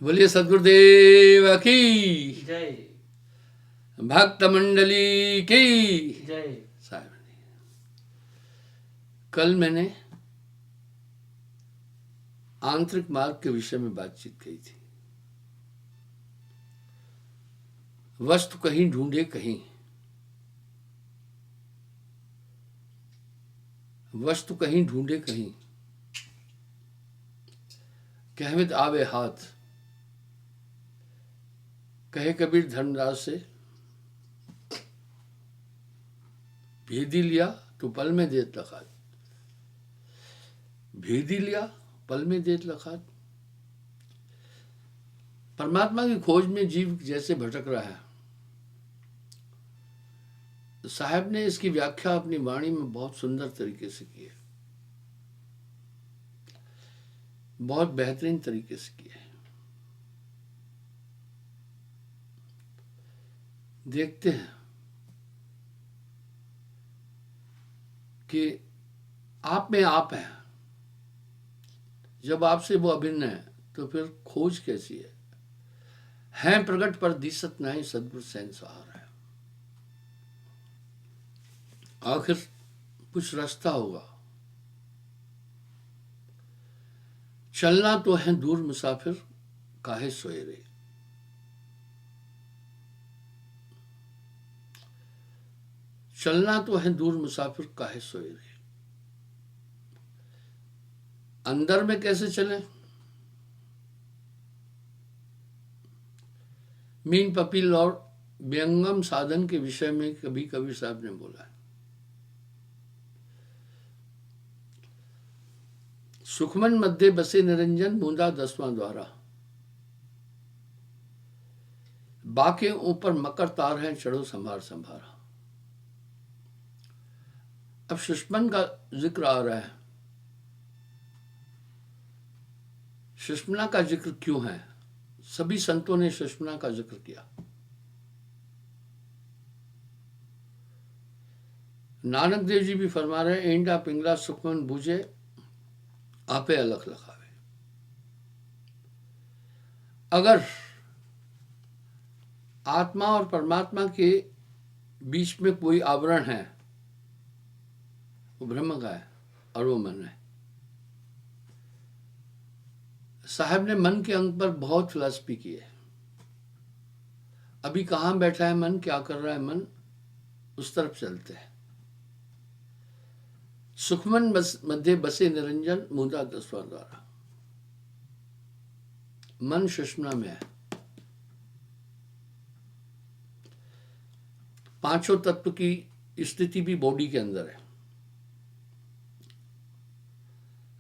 बोलिए सदगुरुदेव की जय। भक्त मंडली की जय। साहब। कल मैंने आंतरिक मार्ग के विषय में बातचीत की थी। वस्तु कहीं ढूंढे कहीं, वस्तु कहीं ढूंढे कहीं, कहवित आवे हाथ। कहे कबीर धर्मदास से, भेदी लिया तो पल में देत लखात। भेदी लिया पल में देत लखात। परमात्मा की खोज में जीव जैसे भटक रहा है, साहब ने इसकी व्याख्या अपनी वाणी में बहुत सुंदर तरीके से की है, बहुत बेहतरीन तरीके से की है। देखते हैं कि आप में आप है, जब आपसे वो अभिन्न है तो फिर खोज कैसी है प्रगट पर दिसत नहीं सदगुरु संसार है। आखिर कुछ रास्ता होगा। चलना तो है दूर मुसाफिर, काहे सोए रे। चलना तो है दूर मुसाफिर, काहे सोए रे। अंदर में कैसे चले? मीन पपील और व्यंगम साधन के विषय में कभी कबीर साहब ने बोला है। सुखमन मध्य बसे निरंजन, मूंदा दसवां द्वारा। बाके ऊपर मकर तार है, चढ़ो संभार संभारा। अब सुषमन का जिक्र आ रहा है। सुषमना का जिक्र क्यों है? सभी संतों ने सुषमना का जिक्र किया। नानक देव जी भी फरमा रहे हैं, एंडा पिंगला सुखमन बूझे, आपे अलख लखावे। अगर आत्मा और परमात्मा के बीच में कोई आवरण है, वो ब्रह्म का है और वो मन है। साहब ने मन के अंग पर बहुत फिलॉसफी की है। अभी कहाँ बैठा है मन, क्या कर रहा है मन, उस तरफ चलते हैं। सुखमन मध्य बसे निरंजन, मूंदा दसवां द्वारा। मन सुषमना में है। पांचों तत्व की स्थिति भी बॉडी के अंदर है।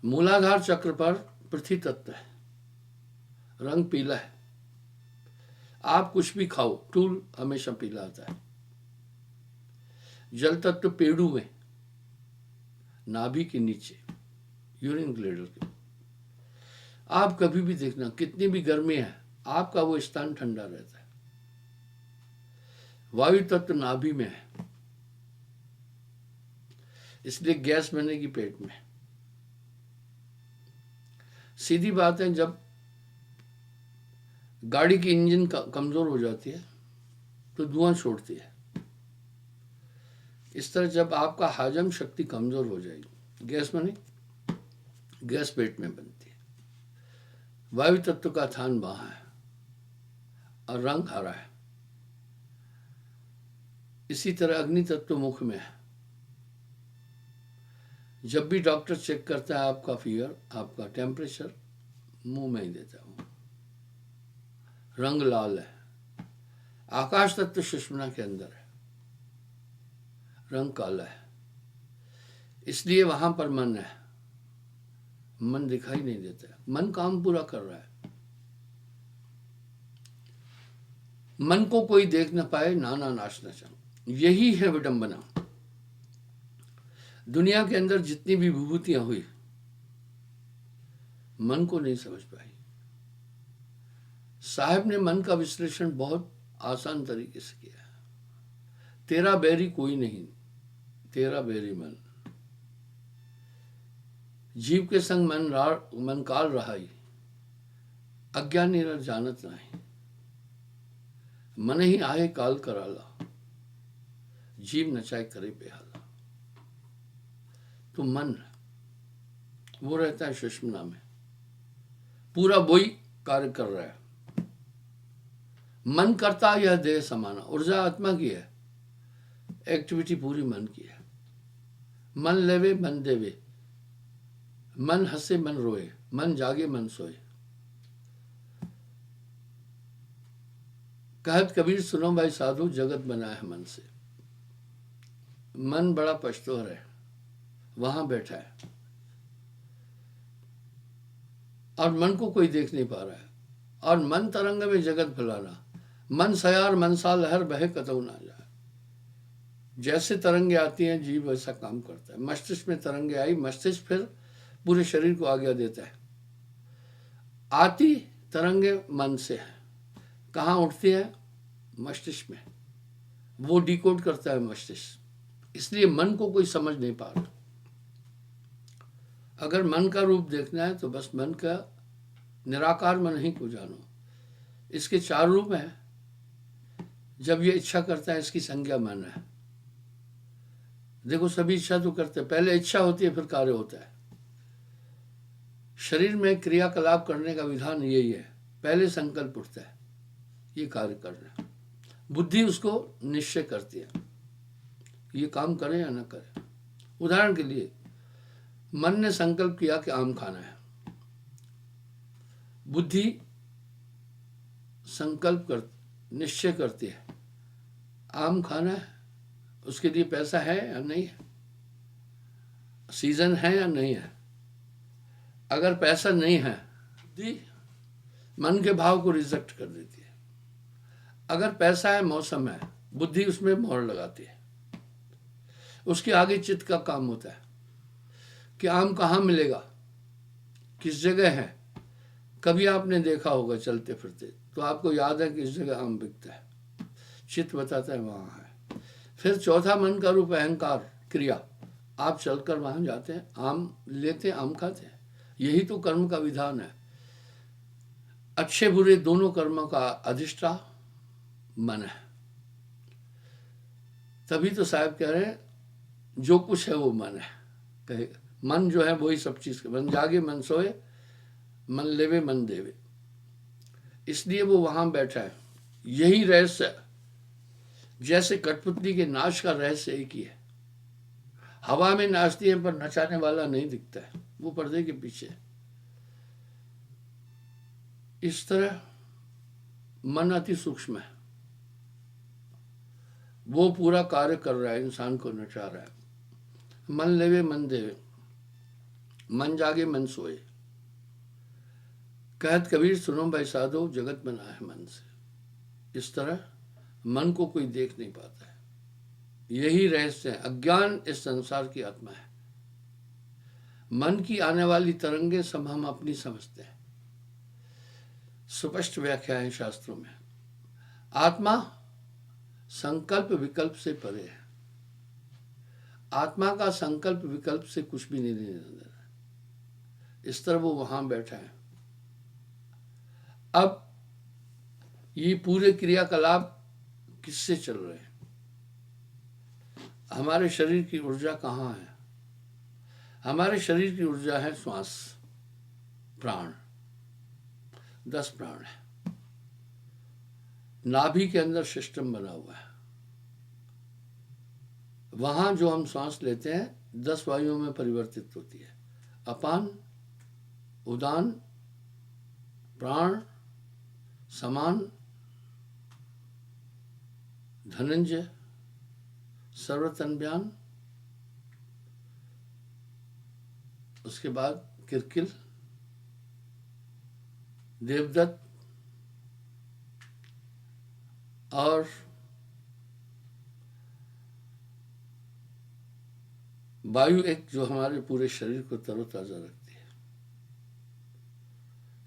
मूलाधार चक्र पर पृथ्वी तत्व है, रंग पीला है। आप कुछ भी खाओ, टूल हमेशा पीला आता है। जल तत्व पेड़ू में, नाभि के नीचे, यूरिन ग्लैंडर के। आप कभी भी देखना, कितनी भी गर्मी है, आपका वो स्थान ठंडा रहता है। वायु तत्व नाभि में है, इसलिए गैस बनेगी पेट में। सीधी बात है, जब गाड़ी की इंजन कमजोर हो जाती है तो धुआं छोड़ती है। इस तरह जब आपका हजम शक्ति कमजोर हो जाएगी, गैस बने, गैस पेट में बनती है। वायु तत्व का स्थान वहां है और रंग हरा है। इसी तरह अग्नि तत्व मुख में है। जब भी डॉक्टर चेक करता है आपका फीवर, आपका टेम्परेचर, मुंह में ही देता हूं, रंग लाल है। आकाश तत्व सुषुम्ना के अंदर है, रंग काला है। इसलिए वहां पर मन है, मन दिखाई नहीं देता। मन काम पूरा कर रहा है। मन को कोई देख न पाए, नाना नाश न चाह। यही है विडंबना। दुनिया के अंदर जितनी भी विभूतियां हुई, मन को नहीं समझ पाई। साहब ने मन का विश्लेषण बहुत आसान तरीके से किया। तेरा बैरी कोई नहीं, तेरा बैरी मन। जीव के संग मन काल रहाई, अज्ञानी न जानत नहीं, मन ही आहे काल कराला, जीव नचाए करे बेहाला। तो मन वो रहता है सुषुम्ना में, पूरा वही कार्य कर रहा है। मन करता यह देह समाना, ऊर्जा आत्मा की है, एक्टिविटी पूरी मन की है। मन लेवे मन देवे, मन हंसे मन रोए, मन जागे मन सोए। कहत कबीर सुनो भाई साधु, जगत बना है मन से। मन बड़ा पश्तोर है, वहां बैठा है और मन को कोई देख नहीं पा रहा है। और मन तरंग में जगत फैलाना, मन सयार मनसा लहर बहे कतऊ ना जाए। जैसे तरंगे आती हैं जीव वैसा काम करता है। मस्तिष्क में तरंगे आई, मस्तिष्क फिर पूरे शरीर को आज्ञा देता है। आती तरंगे मन से है, कहाँ उठती है? मस्तिष्क में, वो डिकोड करता है मस्तिष्क। इसलिए मन को कोई समझ नहीं पा रहा। अगर मन का रूप देखना है तो बस मन का निराकार मन ही को जानो। इसके 4 रूप हैं। जब ये इच्छा करता है, इसकी संज्ञा मन है। देखो सभी इच्छा तो करते हैं, पहले इच्छा होती है फिर कार्य होता है। शरीर में क्रियाकलाप करने का विधान यही है, पहले संकल्प उठता है ये कार्य करना, बुद्धि उसको निश्चय करती है ये काम करें या न करें। उदाहरण के लिए मन ने संकल्प किया कि आम खाना है, बुद्धि संकल्प कर निश्चय करती है आम खाना है, उसके लिए पैसा है या नहीं है, सीजन है या नहीं है। अगर पैसा नहीं है, बुद्धि मन के भाव को रिजेक्ट कर देती है। अगर पैसा है, मौसम है, बुद्धि उसमें मोहर लगाती है। उसके आगे चित्त का काम होता है कि आम कहाँ मिलेगा, किस जगह है। कभी आपने देखा होगा चलते फिरते, तो आपको याद है किस जगह आम बिकता है, चित्त बताता है वहाँ है। फिर चौथा मन का रूप अहंकार क्रिया, आप चलकर वहाँ जाते हैं, आम लेते हैं, आम खाते हैं। यही तो कर्म का विधान है। अच्छे बुरे दोनों कर्मों का अधिष्ठा मन है। तभी तो साहब कह रहे हैं जो कुछ है वो मन है। कहे मन जो है वही सब चीज, मन जागे मन सोए, मन लेवे मन देवे। इसलिए वो वहां बैठा है। यही रहस्य, जैसे कठपुतली के नाच का रहस्य एक ही है। हवा में नाचती है पर नचाने वाला नहीं दिखता है, वो पर्दे के पीछे। इस तरह मन अति सूक्ष्म है, वो पूरा कार्य कर रहा है, इंसान को नचा रहा है। मन लेवे मन देवे, मन जागे मन सोए। कहत कबीर सुनो भाई साधो, जगत बना है मन से। इस तरह मन को कोई देख नहीं पाता है। यही रहस्य है। अज्ञान इस संसार की आत्मा है। मन की आने वाली तरंगे सब हम अपनी समझते हैं। स्पष्ट व्याख्या है शास्त्रों में। आत्मा संकल्प विकल्प से परे है। आत्मा का संकल्प विकल्प से कुछ भी नहीं लेना देना। इस तरह वो वहां बैठा है। अब ये पूरे क्रियाकलाप किससे चल रहे हैं? हमारे शरीर की ऊर्जा कहाँ है? हमारे शरीर की ऊर्जा है श्वास, प्राण। 10 प्राण है। नाभि के अंदर सिस्टम बना हुआ है। वहां जो हम सांस लेते हैं 10 वायुओं में परिवर्तित होती है। अपान, उदान, प्राण, समान, धनंजय, सर्वतन्व्यान, उसके बाद किरकिल, देवदत्त और वायु एक जो हमारे पूरे शरीर को तरोताजा रखती है।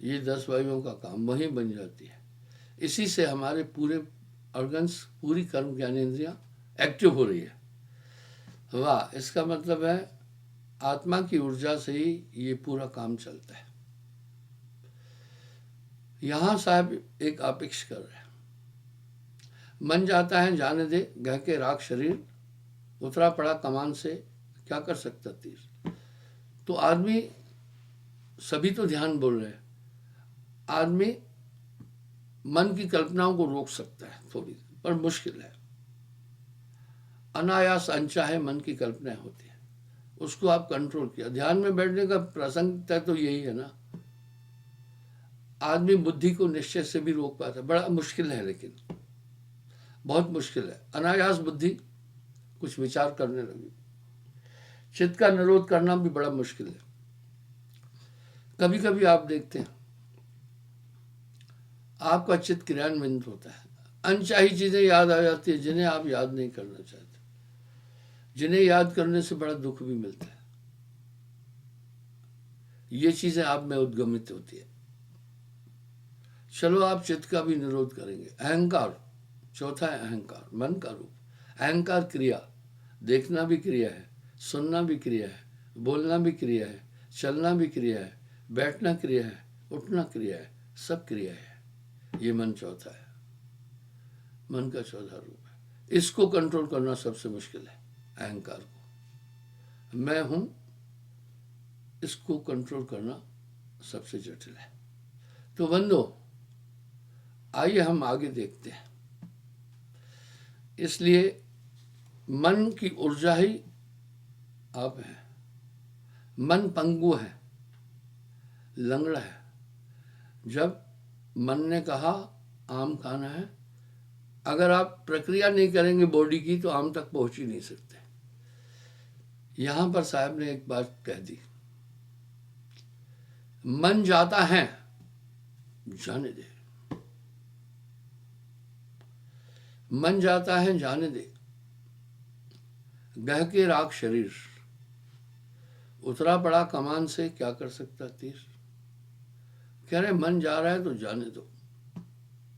ये 10 वायुओं का काम वहीं बन जाती है। इसी से हमारे पूरे ऑर्गन्स, पूरी कर्म ज्ञानेंद्रियां एक्टिव हो रही है। वाह! इसका मतलब है आत्मा की ऊर्जा से ही ये पूरा काम चलता है। यहां साहब एक अपेक्ष कर रहे हैं। मन जाता है जाने दे, गह के राख शरीर, उतरा पड़ा कमान से, क्या कर सकता तीर। तो आदमी, सभी तो ध्यान बोल रहे हैं, आदमी मन की कल्पनाओं को रोक सकता है थोड़ी, पर मुश्किल है। अनायास अनचाहे मन की कल्पनाएं होती है, उसको आप कंट्रोल किया। ध्यान में बैठने का प्रासंगिकता तो यही है ना, आदमी बुद्धि को निश्चय से भी रोक पाता है, बड़ा मुश्किल है, लेकिन बहुत मुश्किल है। अनायास बुद्धि कुछ विचार करने लगी, चित्त का निरोध करना भी बड़ा मुश्किल है। कभी कभी आप देखते हैं आपका चित्त क्रियान्वित होता है, अनचाही चीजें याद आ जाती है जिन्हें आप याद नहीं करना चाहते, जिन्हें याद करने से बड़ा दुख भी मिलता है। ये चीजें आप में उद्गमित होती है। चलो आप चित्त का भी निरोध करेंगे। अहंकार, चौथा है अहंकार, मन का रूप। अहंकार क्रिया, देखना भी क्रिया है, सुनना भी क्रिया है, बोलना भी क्रिया है, चलना भी क्रिया है, बैठना क्रिया है, उठना क्रिया है, सब क्रिया है। ये मन चौथा है, मन का चौथा रूप है। इसको कंट्रोल करना सबसे मुश्किल है, अहंकार को। मैं हूं, इसको कंट्रोल करना सबसे जटिल है। तो बंदो, आइए हम आगे देखते हैं। इसलिए मन की ऊर्जा ही आप हैं। मन पंगु है, लंगड़ा है। जब मन ने कहा आम खाना है, अगर आप प्रक्रिया नहीं करेंगे बॉडी की तो आम तक पहुंच ही नहीं सकते। यहां पर साहब ने एक बात कह दी, मन जाता है जाने दे, मन जाता है जाने दे, गह के राख शरीर, उतरा पड़ा कमान से, क्या कर सकता तीर। कह रहे मन जा रहा है तो जाने दो,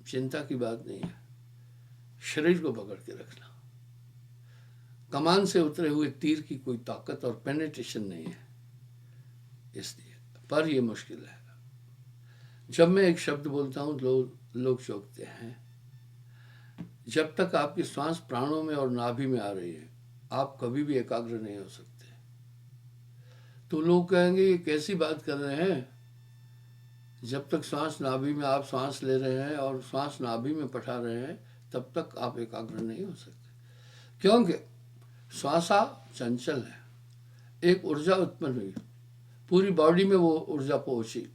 चिंता की बात नहीं है, शरीर को पकड़ के रखना। कमान से उतरे हुए तीर की कोई ताकत और पेनिट्रेशन नहीं है, इसलिए। पर यह मुश्किल है। जब मैं एक शब्द बोलता हूं लोग चौंकते हैं। जब तक आपकी श्वास प्राणों में और नाभि में आ रही है, आप कभी भी एकाग्र नहीं हो सकते। तो लोग कहेंगे ये कैसी बात कर रहे हैं, जब तक श्वास नाभि में आप श्वास ले रहे हैं और श्वास नाभि में पठा रहे हैं, तब तक आप एकाग्र नहीं हो सकते। क्योंकि श्वासा चंचल है, एक ऊर्जा उत्पन्न हुई, पूरी बॉडी में वो ऊर्जा पहुंची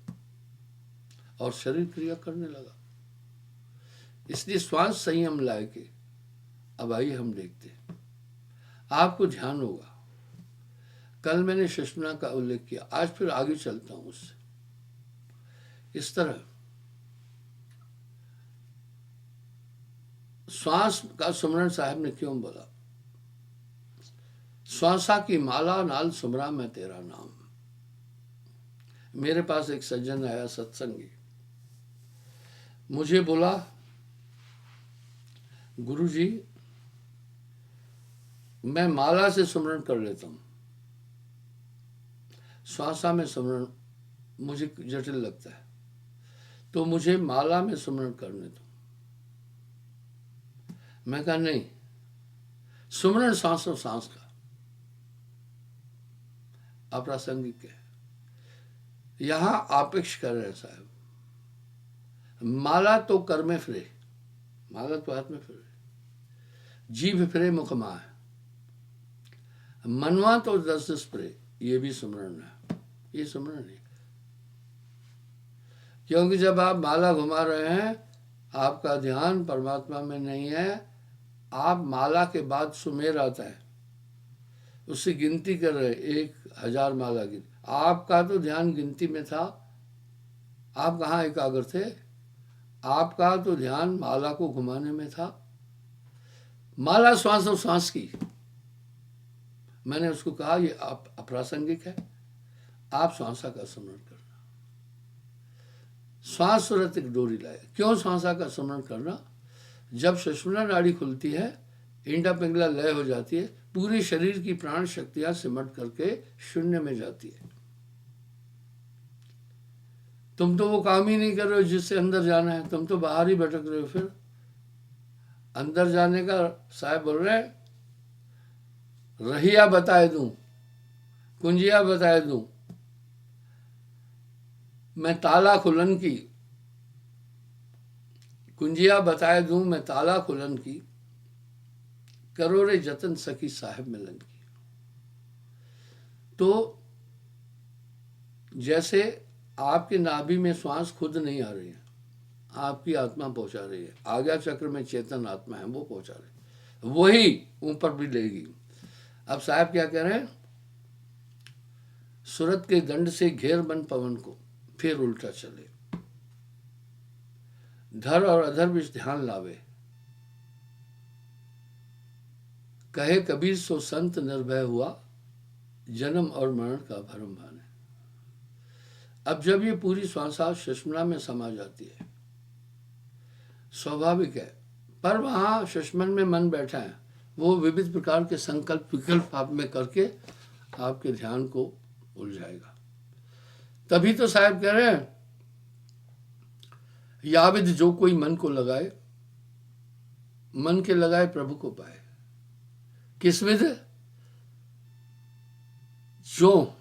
और शरीर क्रिया करने लगा। इसलिए श्वास संयम लाए के। अब आइए हम देखते हैं, आपको ध्यान होगा, कल मैंने सुषुम्ना का उल्लेख किया, आज फिर आगे चलता हूं उससे। इस तरह श्वास का सुमरण साहब ने क्यों बोला, श्वासा की माला नाल सुमरा मैं तेरा नाम। मेरे पास एक सज्जन आया सत्संगी, मुझे बोला गुरुजी मैं माला से सुमरण कर लेता हूं, श्वासा में सुमरण मुझे जटिल लगता है, तो मुझे माला में सुमरण करने दो। मैं कहा नहीं, सुमरण सांसों सांस का अप्रासंगिक है। यहां आपेक्ष कर रहे साहब, माला तो कर में फिरे, माला तो हाथ में फिरे, जीभ फिरे मुख माह, मनवा तो 10 फिरे, ये भी सुमरण है, ये सुमरण है। क्योंकि जब आप माला घुमा रहे हैं, आपका ध्यान परमात्मा में नहीं है, आप माला के बाद सुमेर आता है, उससे गिनती कर रहे, 1000 माला गिन, आपका तो ध्यान गिनती में था। आप कहाँ एकाग्र थे, आपका तो ध्यान माला को घुमाने में था। माला श्वास और श्वास की, मैंने उसको कहा ये अप्रासंगिक है, आप श्वासा का स्मरण करना। श्वास सुरत एक डोरी लाए। क्यों श्वासा का स्मरण करना, जब सुषुम्ना नाड़ी खुलती है, इंडा पिंगला लय हो जाती है, पूरे शरीर की प्राण शक्तियां सिमट करके शून्य में जाती है। तुम तो वो काम ही नहीं कर रहे हो जिससे अंदर जाना है, तुम तो बाहर ही भटक रहे हो। फिर अंदर जाने का साहब बोल रहे हैं, रहिया बताए दूं, कुंजिया बताए दूं, मैं ताला खुलन की, कुंजिया बताए दूं मैं ताला खुलन की, करो रे जतन सखी साहिब मिलन की। तो जैसे आपके नाभि में श्वास खुद नहीं आ रही है, आपकी आत्मा पहुंचा रही है, आज्ञा चक्र में चेतन आत्मा है वो पहुंचा रही है, वही ऊपर भी लेगी। अब साहब क्या कह रहे हैं, सूरत के दंड से घेर बन पवन को, फिर उल्टा चले, धर और अधर बीच ध्यान लावे, कहे कबीर सो संत निर्भय हुआ, जन्म और मरण का भरम भाने। अब जब ये पूरी श्वासा सुषुम्ना में समा जाती है, स्वाभाविक है, पर वहां सुषुम्ना में मन बैठा है, वो विविध प्रकार के संकल्प विकल्प आप में करके आपके ध्यान को उलझाएगा। तभी तो साहब कह रहे हैं, याविद जो कोई मन को लगाए, मन के लगाए प्रभु को पाए। किस विध? जो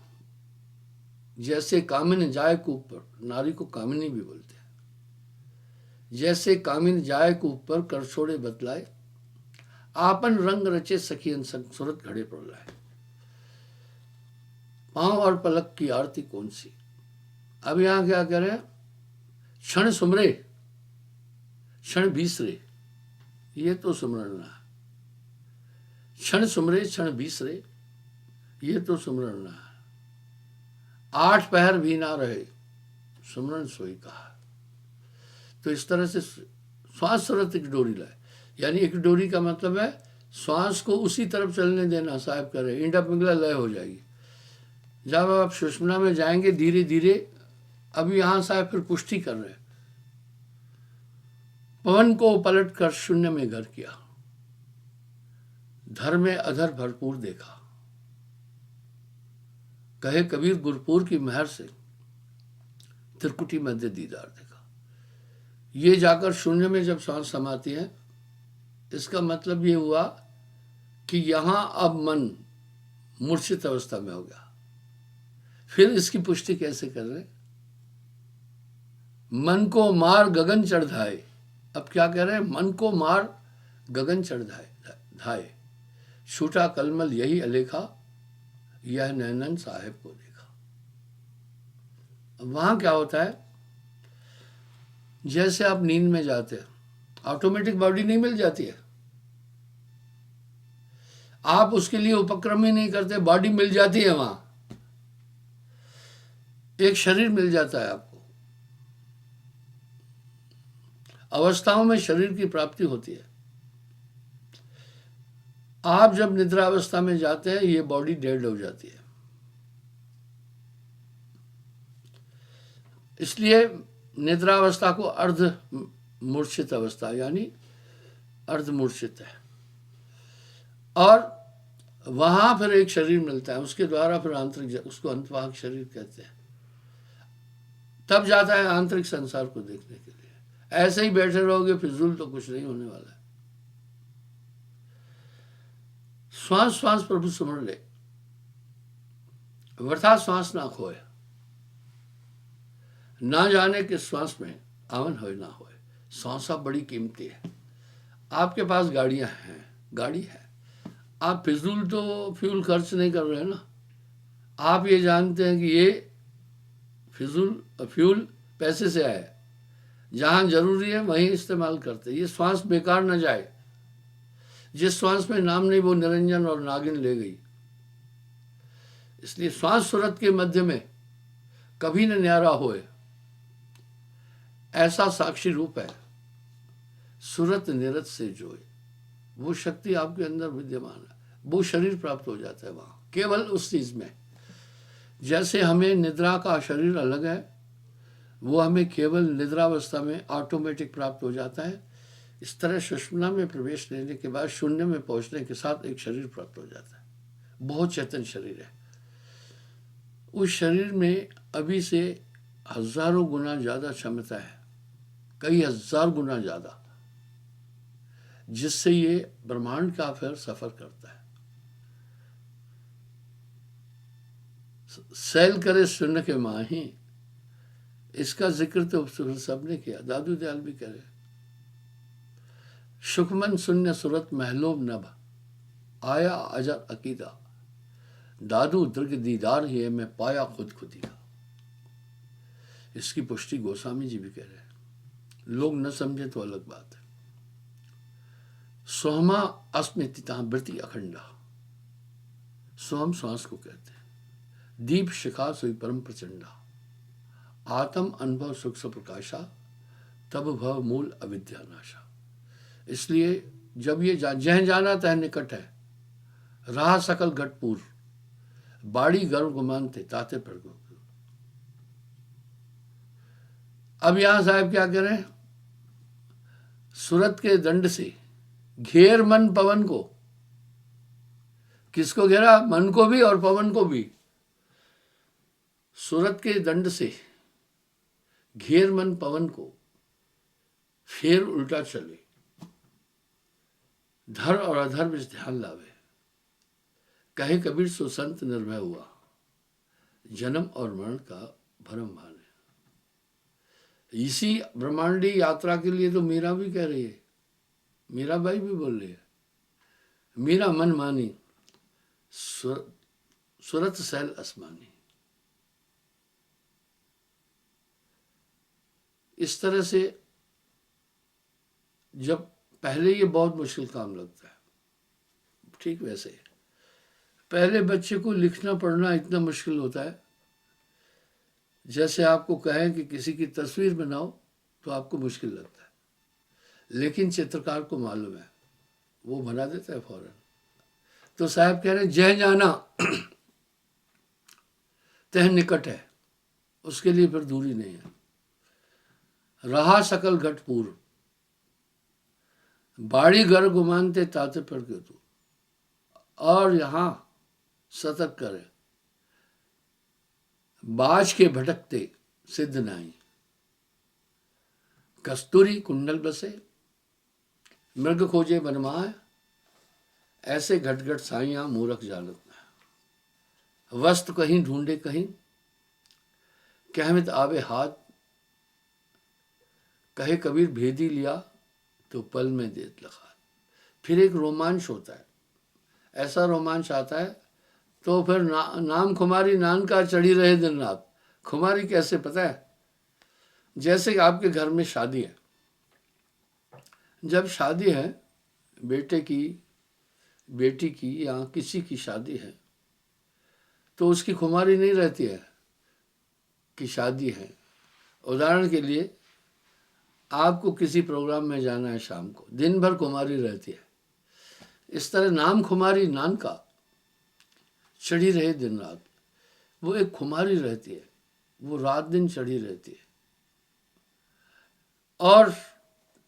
जैसे कामिन जाय को ऊपर, नारी को कामिनी भी बोलते हैं, जैसे कामिन जाय को ऊपर कर छोड़े बतलाए, आपन रंग रचे सखियन संग सूरत घड़े पर लाए। पांव और पलक की आरती कौन सी। अब यहां क्या कह रहे हैं, क्षण सुमरे क्षण बीसरे, ये तो सुमरण है। क्षण सुमरे क्षण बीसरे, ये तो सुमरण है। 8 पहर भी ना रहे, सुमरण सोई कहा। तो इस तरह से श्वास सूरत एक डोरी लाए, यानी एक डोरी का मतलब है श्वास को उसी तरफ चलने देना। साहब कह रहे इंडा पिंगला लय हो जाएगी। जब आप सुषुम्ना में जाएंगे धीरे धीरे, अभी यहां साहब फिर पुष्टि कर रहे हैं, पवन को पलट कर शून्य में घर किया, धर में अधर भरपूर देखा, कहे कबीर गुरपुर की महर से त्रिकुटी मध्य दीदार देखा। ये जाकर शून्य में जब सांस समाती है, इसका मतलब ये हुआ कि यहां अब मन मूर्छित अवस्था में हो गया। फिर इसकी पुष्टि कैसे कर रहे, मन को मार गगन चढ़ाए। अब क्या कह रहे हैं, मन को मार गगन चढ़ाए, छूटा कलमल यही अलेखा, यह नैनन साहेब को देखा। वहां क्या होता है, जैसे आप नींद में जाते हैं, ऑटोमेटिक बॉडी नहीं मिल जाती है, आप उसके लिए उपक्रम ही नहीं करते, बॉडी मिल जाती है। वहां एक शरीर मिल जाता है आपको। अवस्थाओं में शरीर की प्राप्ति होती है। आप जब निद्रावस्था में जाते हैं, ये बॉडी डेड हो जाती है। इसलिए निद्रावस्था को अर्ध मूर्छित अवस्था यानी अर्ध मूर्छित है। और वहां फिर एक शरीर मिलता है, उसके द्वारा फिर आंतरिक, उसको अंतवाहक शरीर कहते हैं। तब जाता है आंतरिक संसार को देखने के लिए। ऐसे ही बैठे रहोगे फिजूल तो कुछ नहीं होने वाला है। श्वास श्वास प्रभु सुमर ले, वृथा श्वास ना खोए, ना जाने कि श्वास में आवन होए ना होए। श्वासा बड़ी कीमती है। आपके पास गाड़ियां हैं, गाड़ी है, आप फिजूल तो फ्यूल खर्च नहीं कर रहे हैं ना। आप ये जानते हैं कि ये फिजूल फ्यूल पैसे से आया, जहां जरूरी है वहीं इस्तेमाल करते। ये श्वास बेकार न जाए। जिस श्वास में नाम नहीं वो निरंजन और नागिन ले गई। इसलिए श्वास सूरत के मध्य में कभी न न्यारा होए, ऐसा साक्षी रूप है सूरत निरत से जोए। वो शक्ति आपके अंदर विद्यमान है, वो शरीर प्राप्त हो जाता है वहां, केवल उस चीज में। जैसे हमें निद्रा का शरीर अलग है, वो हमें केवल निद्रावस्था में ऑटोमेटिक प्राप्त हो जाता है। इस तरह सुषुम्ना में प्रवेश लेने के बाद शून्य में पहुंचने के साथ एक शरीर प्राप्त हो जाता है, बहुत चेतन शरीर है। उस शरीर में अभी से हजारों गुना ज्यादा क्षमता है, कई हजार गुना ज्यादा, जिससे ये ब्रह्मांड का फिर सफर करता है। सैल करे सुन के माही, इसका जिक्र तो सबने किया, दादू दयाल भी करे। सुखमन शून्य सुरत महलोम नभ, आया अजर अकीदा, दादू दृग दीदार ही मैं पाया खुद खुदी का। इसकी पुष्टि गोस्वामी जी भी कह रहे हैं, लोग न समझे तो अलग बात है। सोहमा अस्मिता वृत्ति अखंडा, सोहम श्वास को कहते हैं, दीप शिखा सोई परम प्रचंडा, आत्म अनुभव सुख सुप्रकाशा, तब भव मूल अविद्या नाशा। इसलिए जब ये जह जाना तह निकट है, राह सकल घटपूर, बाड़ी गर्व गुमानते ताते प्रगो। अब यहां साहब क्या करें, सूरत के दंड से घेर मन पवन को, किसको घेरा, मन को भी और पवन को भी। सूरत के दंड से घेर मन पवन को, फेर उल्टा चले, धर और अधर में ध्यान लावे, कहे कबीर सो संत निर्भय हुआ, जन्म और मरण का भरम माने। इसी ब्रह्मांडी यात्रा के लिए तो मीरा भी कह रही है, मीरा बाई भी बोल रही है, मीरा मन मानी सुरत सैल आसमानी। इस तरह से जब पहले ये बहुत मुश्किल काम लगता है, ठीक वैसे पहले बच्चे को लिखना पढ़ना इतना मुश्किल होता है, जैसे आपको कहें कि किसी की तस्वीर बनाओ तो आपको मुश्किल लगता है, लेकिन चित्रकार को मालूम है, वो बना देता है फौरन। तो साहब कह रहे हैं जह जाना तह निकट है, उसके लिए फिर दूरी नहीं है। रहा सकल घट पूर्व, बाड़ी घर गुमानते ताते पर के तू, और यहां सतर्क करे, बाज के भटकते सिद्ध नाई, कस्तूरी कुंडल बसे, मृग खोजे बनमाए, ऐसे घट घट साइयां मूरख जानत ना। वस्त्र कहीं ढूंढे कहीं, कहमित आवे हाथ, कहे कबीर भेदी लिया तो पल में देत लखा। फिर एक रोमांच होता है, ऐसा रोमांच आता है तो फिर नाम खुमारी नान का चढ़ी रहे दिन रात। खुमारी कैसे पता है, जैसे कि आपके घर में शादी है, जब शादी है बेटे की, बेटी की या किसी की शादी है, तो उसकी खुमारी नहीं रहती है कि शादी है। उदाहरण के लिए आपको किसी प्रोग्राम में जाना है शाम को, दिन भर खुमारी रहती है। इस तरह नाम खुमारी नान का चढ़ी रहे दिन रात, वो एक खुमारी रहती है, वो रात दिन चढ़ी रहती है। और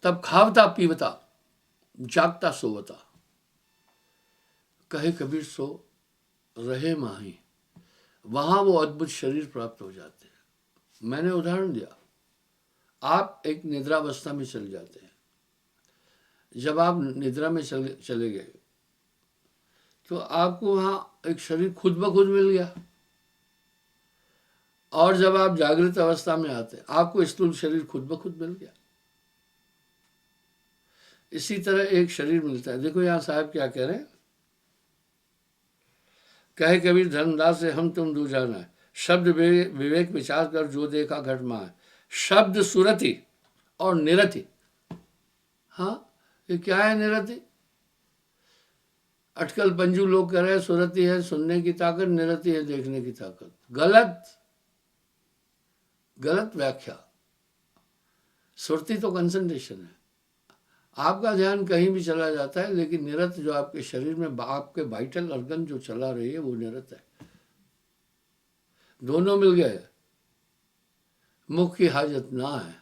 तब खावता पीवता जागता सोवता, कहे कबीर सो रहे माही, वहां वो अद्भुत शरीर प्राप्त हो जाते हैं। मैंने उदाहरण दिया, आप एक निद्रावस्था में चले जाते हैं, जब आप निद्रा में चले गए तो आपको वहां एक शरीर खुद ब खुद मिल गया, और जब आप जागृत अवस्था में आते हैं आपको स्थूल शरीर खुद ब खुद मिल गया। इसी तरह एक शरीर मिलता है। देखो यहां साहब क्या कह रहे हैं, कहे कबीर धर्मदास से हम तुम दूजाना है, शब्द विवेक विचार कर जो देखा घट माए, शब्द सुरति और निरति। हाँ, ये क्या है निरति? अटकल पंजू लोग कह रहे हैं सुरति है सुनने की ताकत, निरति है देखने की ताकत। गलत, गलत व्याख्या। सुरति तो कंसंट्रेशन है, आपका ध्यान कहीं भी चला जाता है, लेकिन निरत जो आपके शरीर में आपके वाइटल ऑर्गन जो चला रही है वो निरत है। दोनों मिल गए, मुख की हाजत ना है,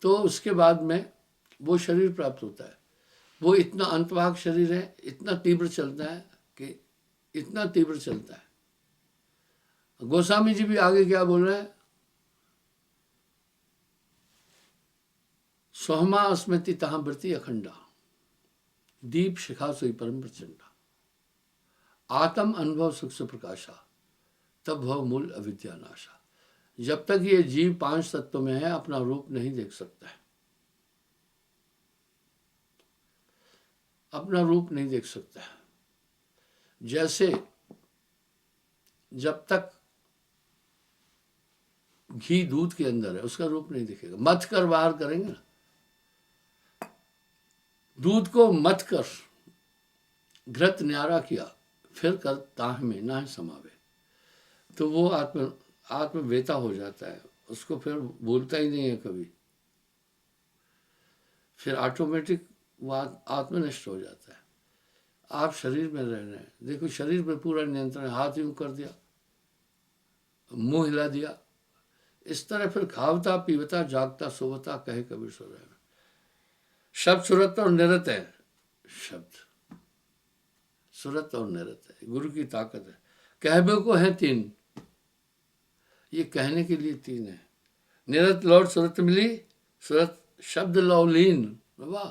तो उसके बाद में वो शरीर प्राप्त होता है। वो इतना अंतवाहक शरीर है, इतना तीव्र चलता है कि इतना तीव्र चलता है। गोस्वामी जी भी आगे क्या बोल रहे हैं, सोहमा अस्मृति तहाँ वृत्ति अखंडा, दीप शिखा सोई परम प्रचंडा, आत्म अनुभव सुख से प्रकाशा, तब भव मूल अविद्या नाशा। जब तक ये जीव पांच तत्व में है अपना रूप नहीं देख सकता है, अपना रूप नहीं देख सकता है। जैसे जब तक घी दूध के अंदर है उसका रूप नहीं दिखेगा, मथ कर बाहर करेंगे ना, दूध को मथ कर घृत न्यारा किया, फिर कर ताह में ना समावे, तो वो आत्मवेता हो जाता है, उसको फिर भूलता ही नहीं है कभी, फिर ऑटोमेटिक वो आत्मनिष्ठ हो जाता है। आप शरीर में रह रहे हैं, देखो शरीर पे पूरा नियंत्रण, हाथ यूं कर दिया, मुंह हिला दिया, इस तरह फिर खावता पीवता जागता सोवता कहे कबीर सो रहे। शब्द सुरत और निरत है, शब्द सुरत और निरत है, गुरु की ताकत है। कहबे को है तीन, ये कहने के लिए तीन है। निरत लौट सुरत मिली, सुरत शब्द लौलीन, वाह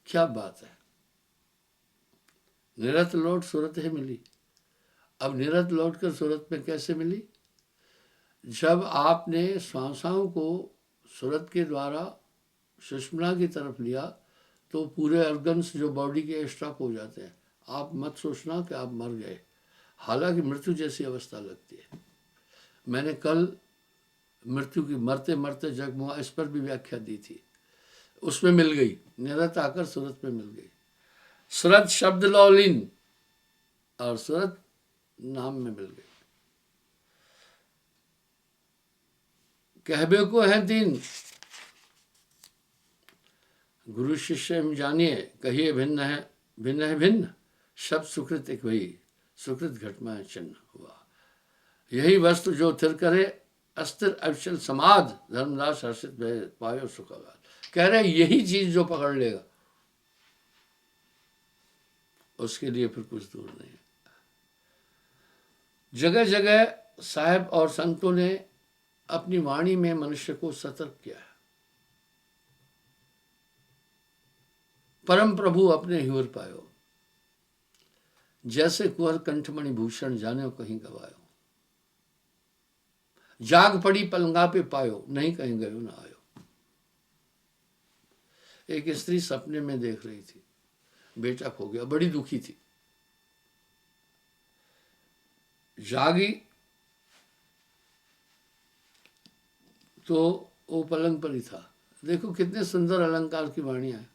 क्या बात है। निरत लौट सुरत है मिली। अब निरत लौट कर सुरत में कैसे मिली? जब आपने श्वासाओं को सुरत के द्वारा सुषुम्ना की तरफ लिया तो पूरे ऑर्गन्स जो बॉडी के स्टॉप हो जाते हैं। आप मत सोचना कि आप मर गए, हालांकि मृत्यु जैसी अवस्था लगती है। मैंने कल मृत्यु की मरते मरते जगमुआ इस पर भी व्याख्या दी थी, उसमें मिल गई, निरत आकर सुरत में मिल गई। सुरत शब्द लौलीन और सुरत नाम में मिल गई। कहबे को है तीन, गुरु शिष्य में जानिए, कहिए भिन्न है भिन्न, शब्द सुकृत एक वही, सुकृत घटमा है चिन्ह हुआ। यही वस्तु जो थिर करे, अस्थिर अविचल समाध, धर्मदास हर्षित पायो सुखागार। कह रहे यही चीज जो पकड़ लेगा उसके लिए फिर कुछ दूर नहीं है। जगह जगह साहब और संतों ने अपनी वाणी में मनुष्य को सतर्क किया है। परम प्रभु अपने हिवर पायो, जैसे कुंवर कंठमणि भूषण जाने कहीं गवायो। जाग पड़ी पलंगा पे पायो, नहीं कहीं गयो ना आयो। एक स्त्री सपने में देख रही थी, बेटा खो गया, बड़ी दुखी थी। जागी तो वो पलंग पर ही था। देखो कितने सुंदर अलंकार की वाणियां है।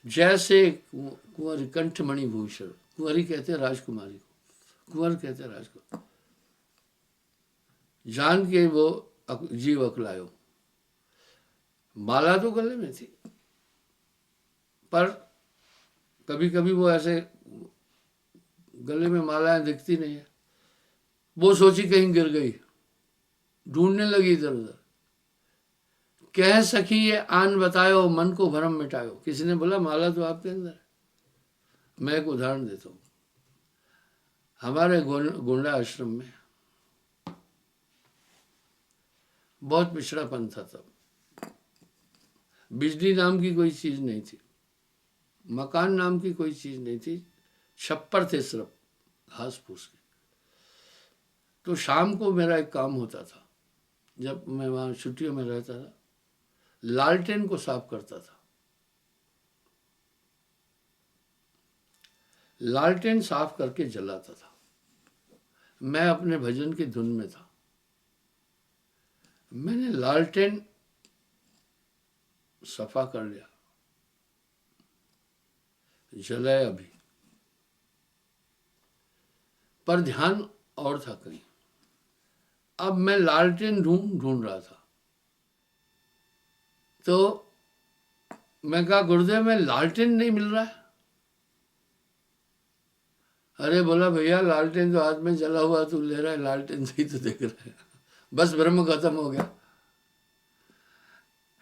जैसे कुंवर कंठमणि भूषण, कुंवरी कहते हैं राजकुमारी को, कुंवर कहते हैं राजकुमार। जान के वो जीव अकलायो, माला तो गले में थी, पर कभी कभी वो ऐसे गले में मालाएं दिखती नहीं है। वो सोची कहीं गिर गई, ढूंढने लगी इधर उधर। कह सखी ये आन बतायो, मन को भरम मिटायो। किसी ने बोला माला तो आपके अंदर है। मैं एक उदाहरण देता हूँ। हमारे गोंडा आश्रम में बहुत पिछड़ापन था तब। बिजली नाम की कोई चीज नहीं थी, मकान नाम की कोई चीज नहीं थी, छप्पर थे सिर्फ घास फूस के। तो शाम को मेरा एक काम होता था, जब मैं वहाँ छुट्टियों में रहता था, लालटेन को साफ करता था। लालटेन साफ करके जलाता था। मैं अपने भजन की धुन में था। मैंने लालटेन सफा कर लिया, जलाया भी, पर ध्यान और था कहीं। अब मैं लालटेन ढूंढ रहा था, तो मैं कहा गुरुदेव में लालटेन नहीं मिल रहा है। अरे बोला भैया लालटेन तो हाथ में जला हुआ तू ले रहा है, लालटेन से ही तो देख रहा है। बस ब्रह्म खत्म हो गया।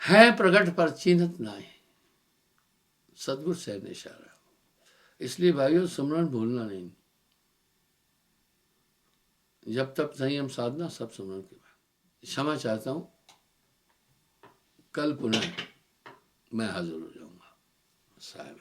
है प्रकट पर चिन्हत नाहीं, सदगुरु सहज इशारा। इसलिए भाइयों सुमरन भूलना नहीं। जब तक संयम साधना सब सुमरन के बाद। क्षमा चाहता हूँ, कल पुनः मैं हाजिर हो जाऊंगा। साहिब